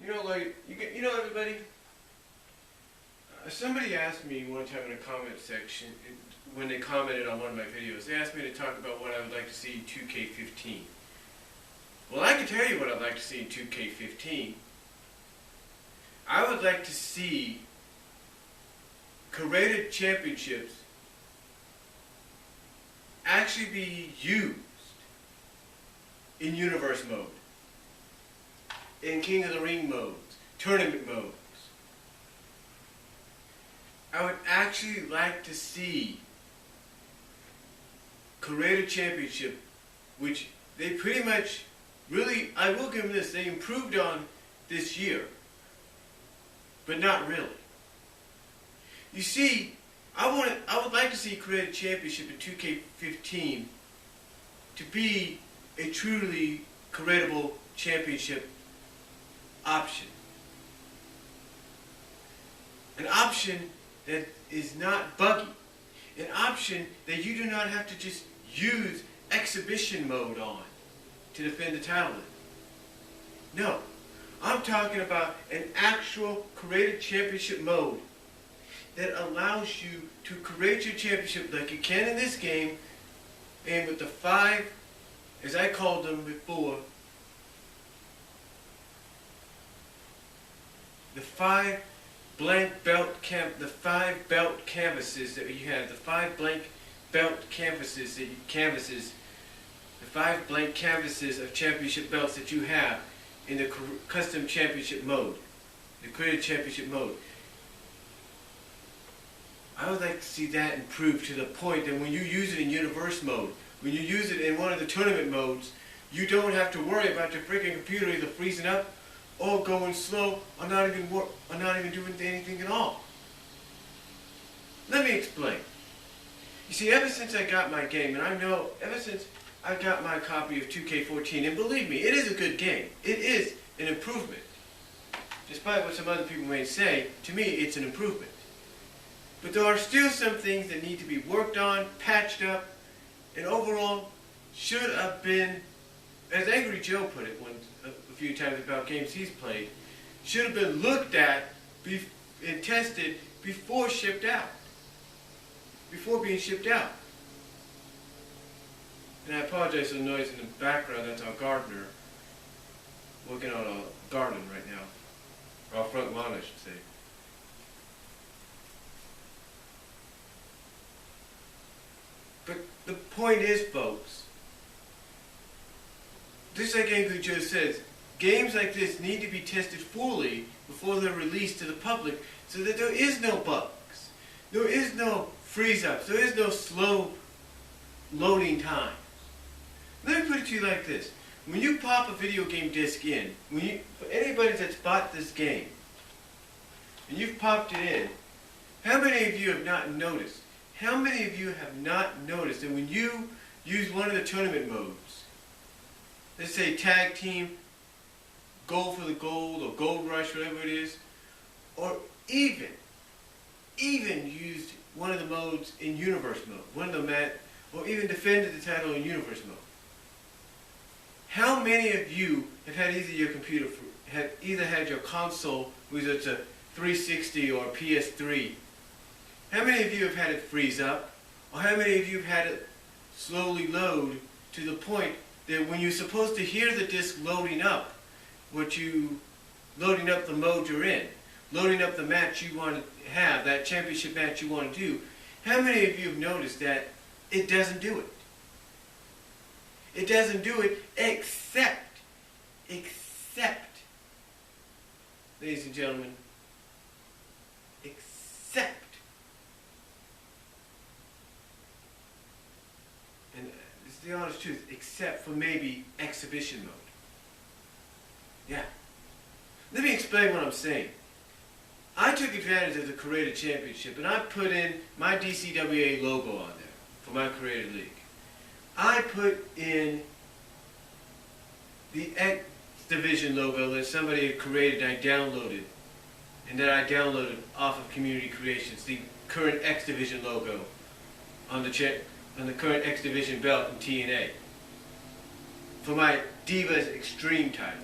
Everybody. Somebody asked me one time in a comment section, when they commented on one of my videos, they asked me to talk about what I would like to see in 2K15. Well, I can tell you what I'd like to see in 2K15. I would like to see created championships actually be used in universe mode, in King of the Ring modes, tournament modes. I would actually like to see created championship, which they pretty much really, I will give them this, they improved on this year, but not really. You see, I would like to see created championship in 2K15 to be a truly creatable championship option. An option that is not buggy. An option that you do not have to just use exhibition mode on to defend the title in. No, I'm talking about an actual created championship mode that allows you to create your championship like you can in this game, and with the 5, as I called them before, the 5 belt canvases that you have, the 5 blank belt canvases that you the 5 blank canvases of championship belts that you have in the custom championship mode, the created championship mode. I would like to see that improved to the point that when you use it in universe mode, when you use it in one of the tournament modes, you don't have to worry about your freaking computer either freezing up or going slow or not even doing anything at all. Let me explain. You see, ever since I got my game, and I know ever since I got my copy of 2K14, and believe me, it is a good game. It is an improvement. Despite what some other people may say, to me it's an improvement. But there are still some things that need to be worked on, patched up, and overall should have been, as Angry Joe put it once, a few times about games he's played, should have been looked at and tested before shipped out. Before being shipped out. And I apologize for the noise in the background. That's our gardener working on a garden right now. Or our front lawn, I should say. But the point is, folks, just like Angry Joe says, games like this need to be tested fully before they're released to the public so that there is no bugs. There is no freeze-ups. There is no slow loading times. Let me put it to you like this. When you pop a video game disc in, for anybody that's bought this game, and you've popped it in, how many of you have not noticed? How many of you have not noticed that when you use one of the tournament modes, let's say tag team, gold for the gold, or gold rush, whatever it is, or even used one of the modes in universe mode, or even defended the title in universe mode. How many of you have had either had your console, whether it's a 360 or a PS3, how many of you have had it freeze up? Or how many of you have had it slowly load to the point that when you're supposed to hear the disc loading up the mode you're in, loading up the match you want to have, that championship match you want to do, how many of you have noticed that it doesn't do it? It doesn't do it except, ladies and gentlemen, except, and it's the honest truth, except for maybe exhibition mode. Yeah. Let me explain what I'm saying. I took advantage of the created championship and I put in my DCWA logo on there for my created league. I put in the X Division logo that somebody had created and I downloaded, and that I downloaded off of Community Creations, the current X Division logo on the current X Division belt in TNA for my Divas Extreme title.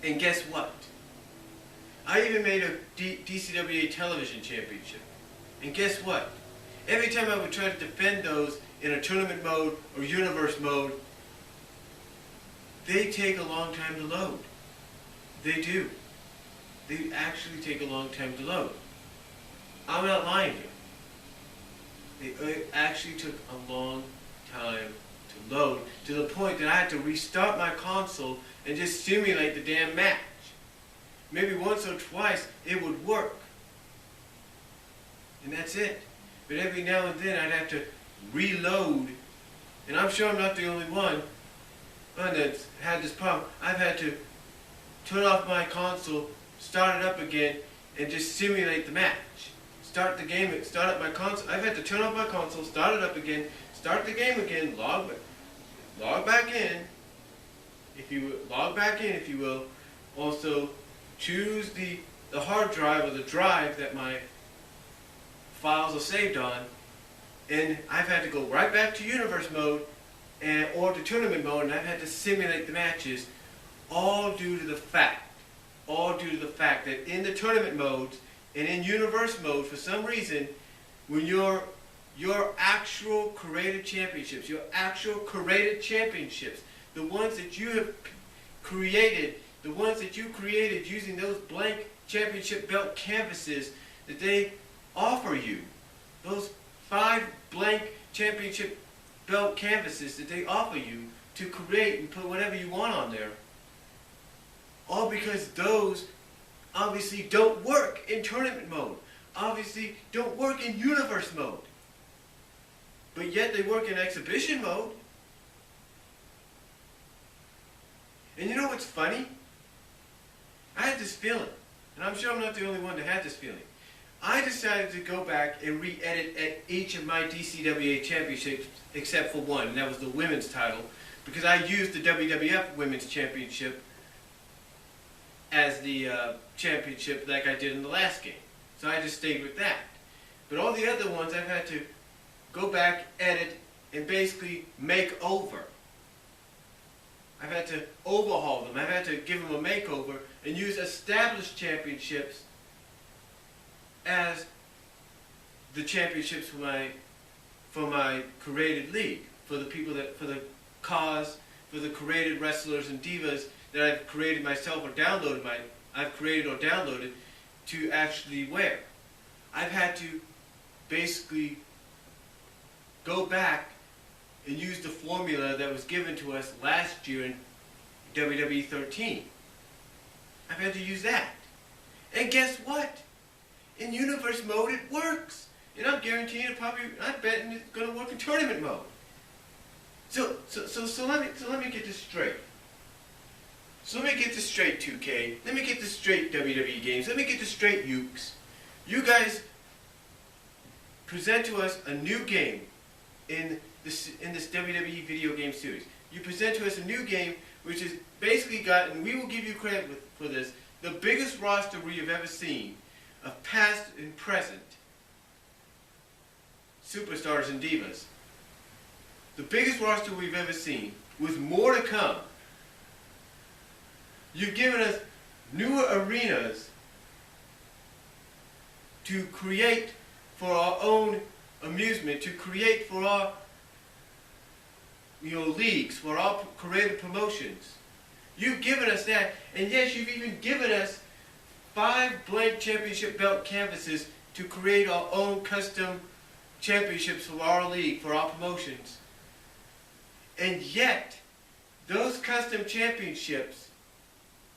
And guess what? I even made a DCWA television championship. And guess what? Every time I would try to defend those in a tournament mode or universe mode, they take a long time to load. They do. They actually take a long time to load. I'm not lying here. It actually took a long time to load, to the point that I had to restart my console and just simulate the damn match. Maybe once or twice it would work. And that's it. But every now and then I'd have to reload. And I'm sure I'm not the only one that's had this problem. I've had to turn off my console, start it up again, and just simulate the match. Start the game, start up my console. I've had to turn off my console, start it up again, start the game again, log back in, if you will. Also, choose the hard drive or the drive that my files are saved on, and I've had to go right back to universe mode or to tournament mode, and I've had to simulate the matches, all due to the fact that in the tournament modes and in universe mode, for some reason, when your actual created championships, the ones that you have created, the ones that you created using those blank championship belt canvases that they offer you, those 5 blank championship belt canvases that they offer you to create and put whatever you want on there, all because those obviously don't work in tournament mode, obviously don't work in universe mode, but yet they work in exhibition mode. And you know what's funny? I had this feeling, and I'm sure I'm not the only one that had this feeling. I decided to go back and re-edit at each of my DCWA championships except for one, and that was the women's title, because I used the WWF Women's Championship as the championship like I did in the last game. So I just stayed with that. But all the other ones I've had to go back, edit, and basically make over. I've had to overhaul them. I've had to give them a makeover and use established championships as the championships for my created league, for the people that, for the cause, for the created wrestlers and divas that I've created myself or downloaded to actually wear. I've had to basically go back and use the formula that was given to us last year in WWE 13. I've had to use that. And guess what? In universe mode it works. And I'm guaranteeing I'm betting it's going to work in tournament mode. So let me get this straight. So let me get this straight, 2K. Let me get this straight, WWE Games. Let me get this straight, Ukes. You guys present to us a new game in this WWE video game series. You present to us a new game which has basically got, and we will give you credit for this, the biggest roster we have ever seen of past and present superstars and divas. The biggest roster we've ever seen, with more to come. You've given us new arenas to create for our own amusement, to create for our leagues, for our creative promotions. You've given us that, and yes, you've even given us 5 blank championship belt canvases to create our own custom championships for our league, for our promotions. And yet, those custom championships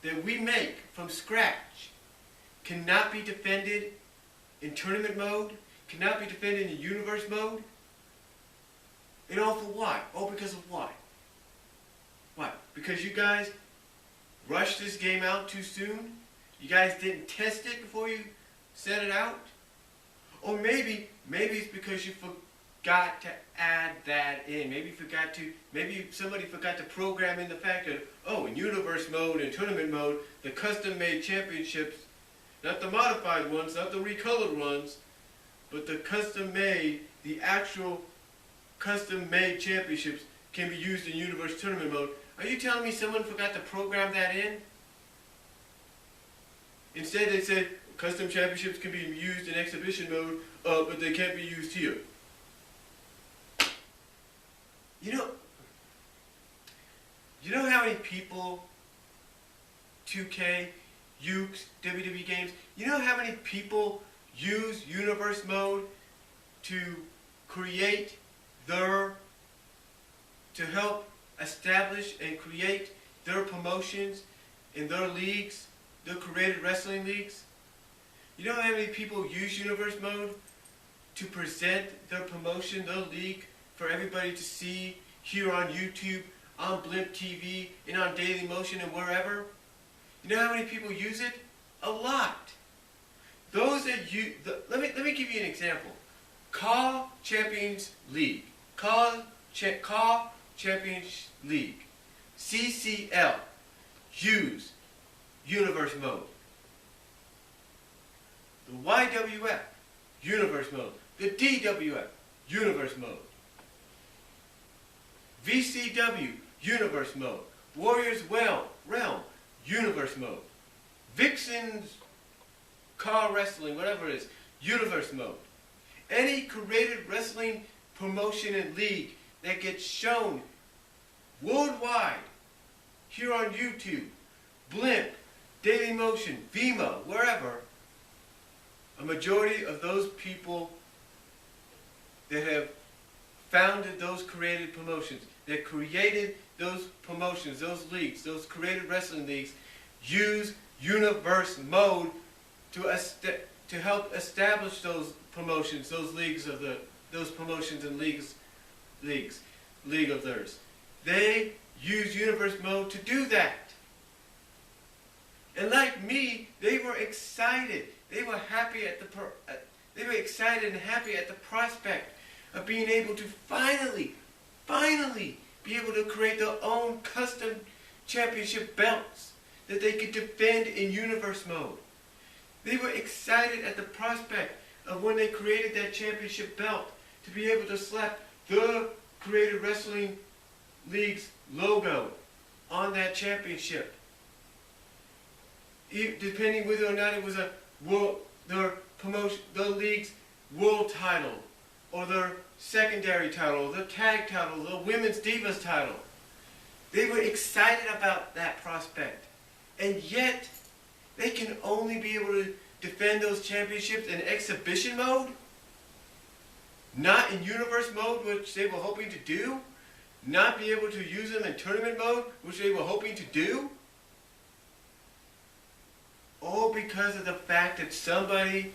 that we make from scratch cannot be defended in tournament mode, cannot be defended in universe mode. And all for why? All because of why? Why? Because you guys rushed this game out too soon? You guys didn't test it before you set it out? Or maybe it's because you forgot to add that in. Maybe somebody forgot to program in the fact that, oh, in universe mode and tournament mode, the custom-made championships, not the modified ones, not the recolored ones, but the custom-made, the actual custom-made championships can be used in universe tournament mode. Are you telling me someone forgot to program that in? Instead, they said custom championships can be used in exhibition mode, but they can't be used here. You know how many people 2K, Ukes, WWE games, you know how many people use universe mode to create to help establish and create their promotions in their leagues, their created wrestling leagues? You know how many people use universe mode to present their promotion, their league, for everybody to see here on YouTube, on Blimp TV, and on Daily Motion and wherever? You know how many people use it? A lot. Those that let me give you an example. CAW Champions League. CAW Champions League. CCL. Use universe mode. The YWF. Universe mode. The DWF. Universe mode. VCW. Universe mode. Warriors Realm. Universe mode. Vixen's Car Wrestling, whatever it is, universe mode. Any created wrestling promotion and league that gets shown worldwide, here on YouTube, Blimp, Daily Motion, Vimo, wherever, a majority of those people that have founded those created promotions, that created those promotions, those leagues, those created wrestling leagues, use universe mode to help establish those promotions, those leagues of those promotions and league of theirs. They use universe mode to do that. And like me, they were excited. They were happy they were excited and happy at the prospect of being able to finally be able to create their own custom championship belts that they could defend in universe mode. They were excited at the prospect of when they created that championship belt to be able to slap the Created Wrestling League's logo on that championship. Depending whether or not it was their league's world title, or their secondary title, their tag title, their women's divas title. They were excited about that prospect. And yet, they can only be able to defend those championships in exhibition mode, not in universe mode, which they were hoping to do, not be able to use them in tournament mode, which they were hoping to do, all because of the fact that somebody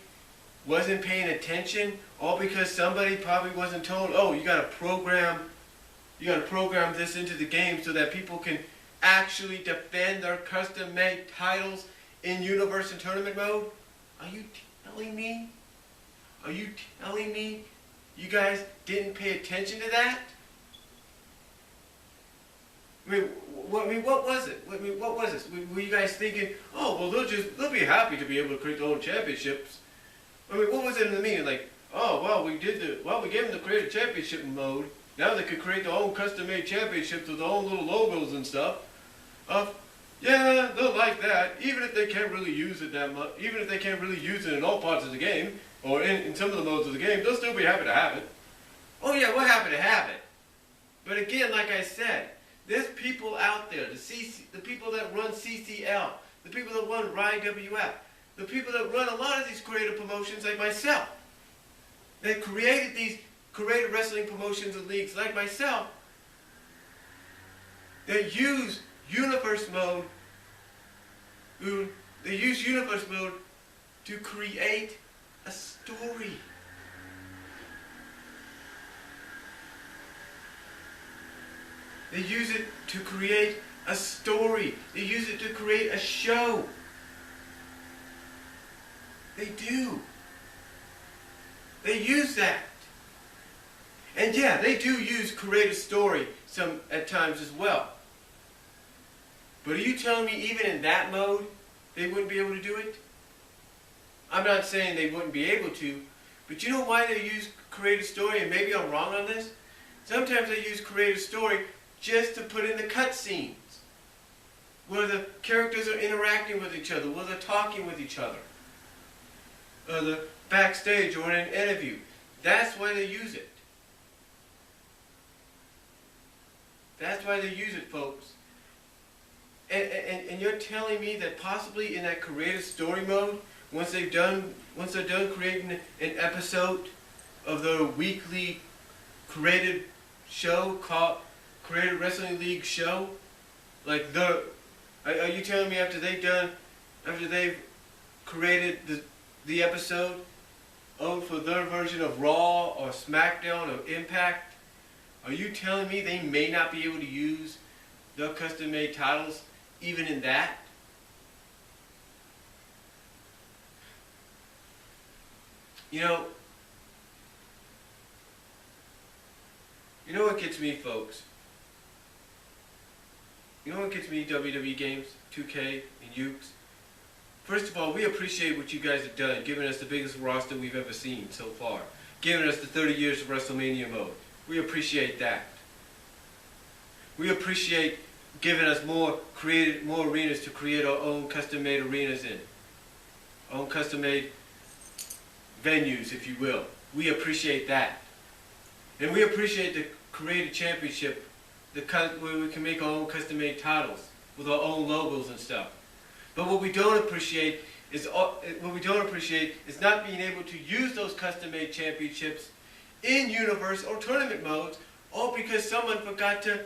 wasn't paying attention, all because somebody probably wasn't told, oh, you gotta program this into the game so that people can actually defend their custom-made titles in universe and tournament mode? Are you telling me? Are you telling me you guys didn't pay attention to that? What was it? What was this? Were you guys thinking, oh, well, they'll be happy to be able to create their own championships? What was it in the meaning? Like, oh, well, we gave them the creative championship mode. Now they could create their own custom-made championships with their own little logos and stuff. Yeah, they'll like that, even if they can't really use it that much, even if they can't really use it in all parts of the game, or in some of the modes of the game, they'll still be happy to have it. Oh yeah, we're happy to have it. But again, like I said, there's people out there, the people that run CCL, the people that run YWF, the people that run a lot of these creative promotions like myself, that created these creative wrestling promotions and leagues like myself, that use universe mode, to create a story. They use it to create a story. They use it to create a show. They do. They use that. And yeah, they do use create a story at times as well. But are you telling me even in that mode, they wouldn't be able to do it? I'm not saying they wouldn't be able to, but you know why they use create a story, and maybe I'm wrong on this? Sometimes they use create a story just to put in the cutscenes. where the characters are interacting with each other, where they're talking with each other, or the backstage or in an interview. That's why they use it. That's why they use it, folks. And you're telling me that possibly in that creative story mode, once they're done creating an episode of the weekly created show called Creative Wrestling League show, like are you telling me after they've created the episode for their version of Raw or SmackDown or Impact, are you telling me they may not be able to use their custom-made titles even in that? You know what gets me, folks? You know what gets me, WWE games, 2K and Ukes? First of all, we appreciate what you guys have done, giving us the biggest roster we've ever seen so far, giving us the 30 years of WrestleMania mode. We appreciate that. We appreciate giving us more arenas to create our own custom-made arenas in, our own custom-made venues, if you will. We appreciate that. And we appreciate the Creative Championship, where we can make our own custom-made titles with our own logos and stuff. But what we don't appreciate is not being able to use those custom-made championships in universe or tournament modes, all because someone forgot to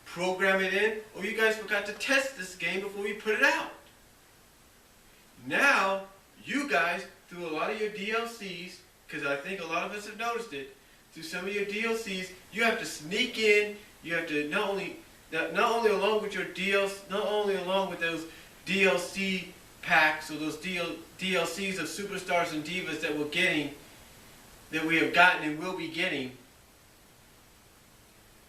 program it in, or you guys forgot to test this game before we put it out. Now, you guys, through a lot of your DLCs, because I think a lot of us have noticed it, through some of your DLCs, you have to sneak in. You have to not only along with those DLC packs or those DLCs of superstars and divas that we have gotten and will be getting,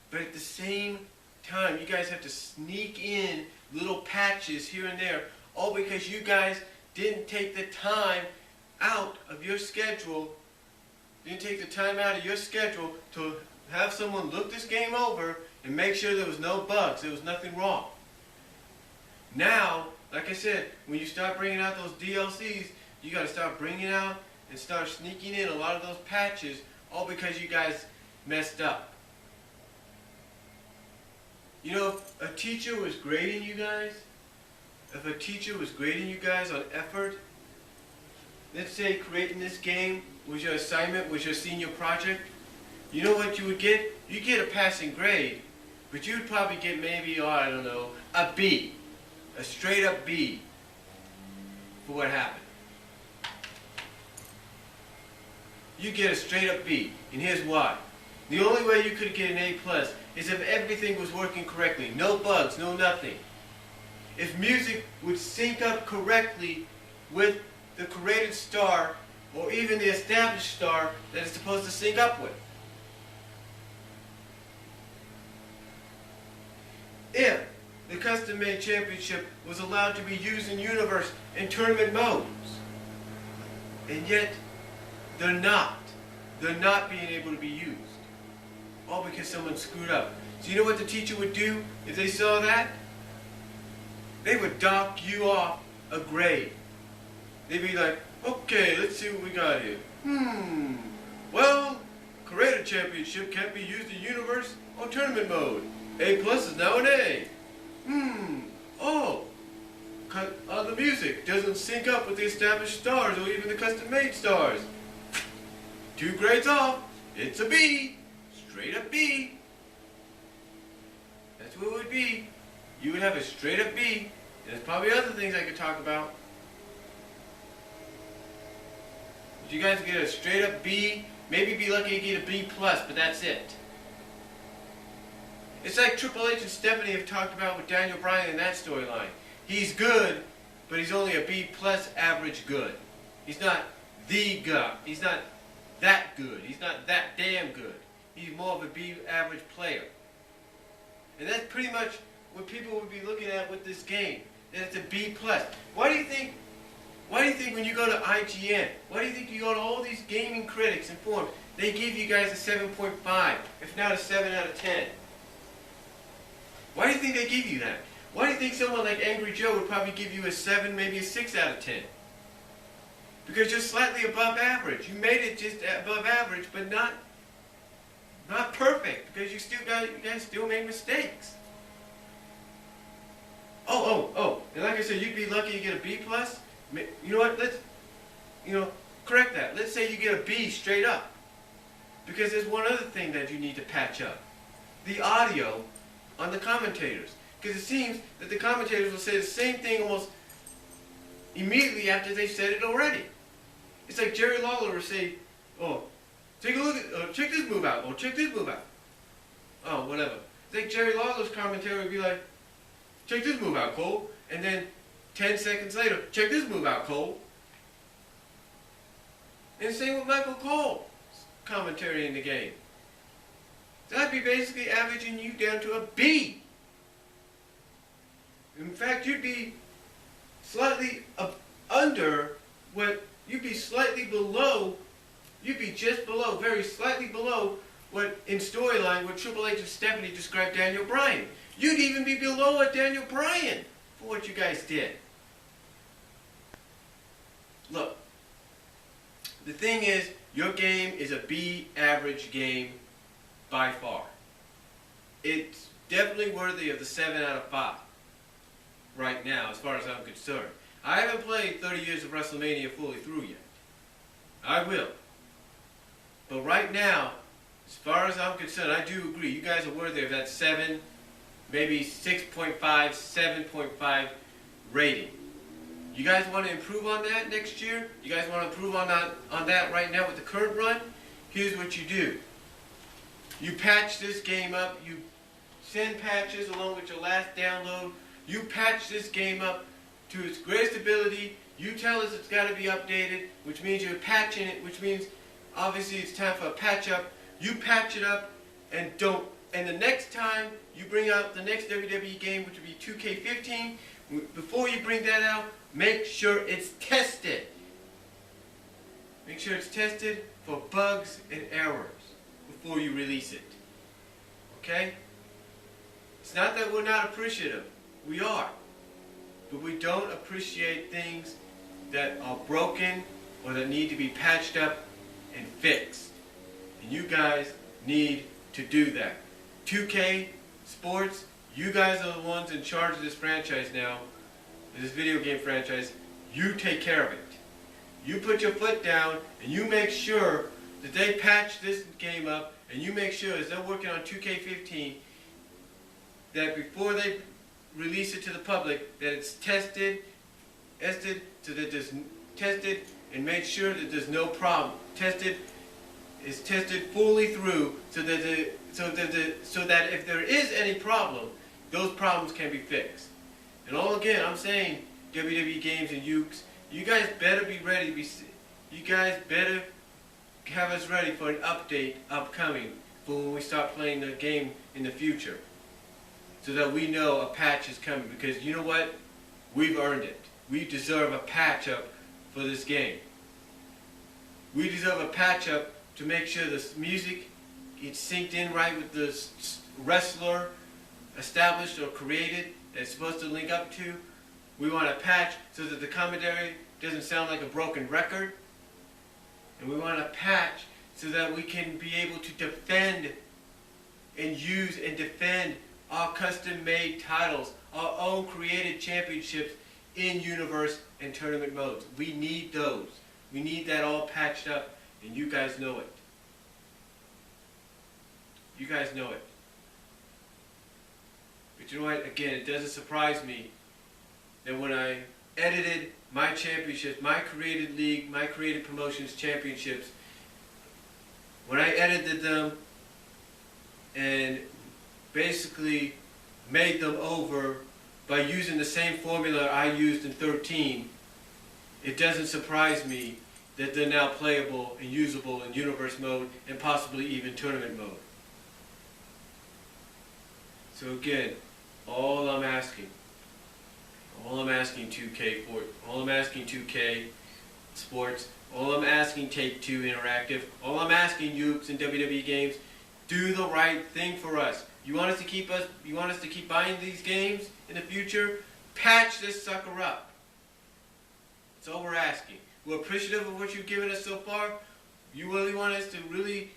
but at the same time, you guys have to sneak in little patches here and there, all because you guys didn't take the time out of your schedule. Didn't take the time out of your schedule to have someone look this game over and make sure there was no bugs, there was nothing wrong. Now, like I said, when you start bringing out those DLCs, you got to start bringing out and start sneaking in a lot of those patches, all because you guys messed up. You know, if a teacher was grading you guys on effort, let's say creating this game was your assignment, was your senior project, you know what you would get? You'd get a passing grade, but you'd probably get maybe, I don't know, a B. A straight up B for what happened. You get a straight up B, and here's why. The only way you could get an A+ is if everything was working correctly. No bugs, no nothing. If music would sync up correctly with the created star or even the established star that it's supposed to sync up with. If the custom-made championship was allowed to be used in universe and tournament modes, and yet they're not being able to be used, all because someone screwed up. So you know what the teacher would do if they saw that? They would dock you off a grade. They'd be like, okay, let's see what we got here. Well, Creative Championship can't be used in universe or tournament mode. A+ is now an A. The music doesn't sync up with the established stars or even the custom-made stars. 2 grades off. It's a B. Straight up B. That's what it would be. You would have a straight up B. There's probably other things I could talk about. But you guys get a straight up B. Maybe be lucky to get a B+, but that's it. It's like Triple H and Stephanie have talked about with Daniel Bryan in that storyline. He's good, but he's only a B+ average good. He's not the guy. He's not that good. He's not that damn good. He's more of a B average player. And that's pretty much what people would be looking at with this game. That it's a B+. Why do you think when you go to IGN, why do you think you go to all these gaming critics and forums, they give you guys a 7.5, if not a 7 out of 10? Why do you think they give you that? Why do you think someone like Angry Joe would probably give you a 7, maybe a 6 out of 10? Because you're slightly above average. You made it just above average, but not perfect, because you guys still make mistakes. And like I said, you'd be lucky to get a B plus. You know what? Let's, correct that. Let's say you get a B straight up, because there's one other thing that you need to patch up: the audio on the commentators. Because it seems that the commentators will say the same thing almost immediately after they've said it already. It's like Jerry Lawler will say, "Oh, take a look at, check this move out. Oh, check this move out." Oh, whatever. It's like Jerry Lawler's commentary would be like, "Check this move out, Cole." And then 10 seconds later, "Check this move out, Cole." And same with Michael Cole's commentary in the game. So I'd be basically averaging you down to a B. In fact, you'd be slightly under what, you'd be slightly below, you'd be just below, very slightly below what in storyline, what Triple H and Stephanie described Daniel Bryan. You'd even be below a Daniel Bryan for what you guys did. Look, the thing is, your game is a B average game by far. It's definitely worthy of the 7 out of 5 right now, as far as I'm concerned. I haven't played 30 years of WrestleMania fully through yet. I will. But right now, as far as I'm concerned, I do agree. You guys are worthy of that 7, maybe 6.5, 7.5 rating. You guys want to improve on that next year? You guys want to improve on that right now with the current run? Here's what you do. You patch this game up. You send patches along with your last download. You patch this game up to its greatest ability. You tell us it's got to be updated, which means you're patching it, which means obviously it's time for a patch up. You patch it up and the next time you bring out the next WWE game, which will be 2K14, before you bring that out, make sure it's tested. Make sure it's tested for bugs and errors before you release it. Okay? It's not that we're not appreciative. We are. But we don't appreciate things that are broken or that need to be patched up and fixed. And you guys need to do that. 2K Sports, you guys are the ones in charge of this franchise now, this video game franchise. You take care of it. You put your foot down and you make sure that they patch this game up, and you make sure as they're working on 2K15 that before they release it to the public, that it's tested so that there's tested and make sure that there's no problem. It's tested fully through so that if there is any problem, those problems can be fixed. And all again, I'm saying WWE Games and Ukes, you guys better be ready. You guys better have us ready for an update upcoming for when we start playing the game in the future, so that we know a patch is coming. Because you know what? We've earned it. We deserve a patch up for this game. We deserve a patch up to make sure the music gets synced in right with the wrestler established or created that it's supposed to link up to. We want a patch so that the commentary doesn't sound like a broken record. And we want a patch so that we can be able to defend and use and defend our custom-made titles, our own created championships in universe and tournament modes. We need those. We need that all patched up, and you guys know it. You guys know it. But you know what? Again, it doesn't surprise me that when I edited my championships, my created league, my created promotions championships, when I edited them and basically made them over by using the same formula I used in 13, it doesn't surprise me that they're now playable and usable in universe mode and possibly even tournament mode. So again, all I'm asking 2K Sports, all I'm asking Take-Two Interactive, all I'm asking Ukes and WWE Games, do the right thing for us. You want us to keep buying these games in the future? Patch this sucker up. That's all we're asking. We're appreciative of what you've given us so far. You really want us to really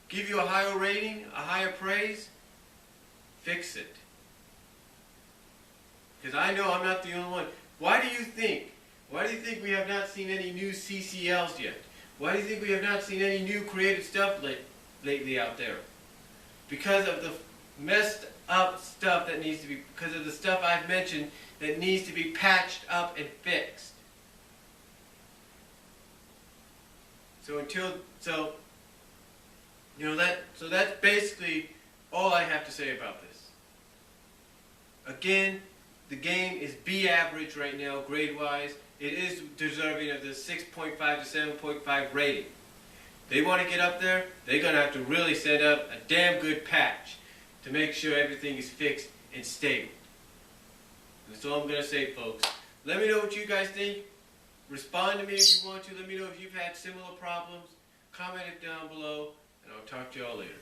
give you a higher rating, a higher praise? Fix it. Because I know I'm not the only one. Why do you think we have not seen any new CCLs yet? Why do you think we have not seen any new creative stuff lately out there? Because of the messed up stuff that needs to be, because of the stuff I've mentioned that needs to be patched up and fixed. So that's basically all I have to say about this. Again, the game is B average right now, grade-wise. It is deserving of the 6.5 to 7.5 rating. They want to get up there, they're going to have to really send up a damn good patch to make sure everything is fixed and stable. That's all I'm going to say, folks. Let me know what you guys think. Respond to me if you want to. Let me know if you've had similar problems. Comment it down below, and I'll talk to y'all later.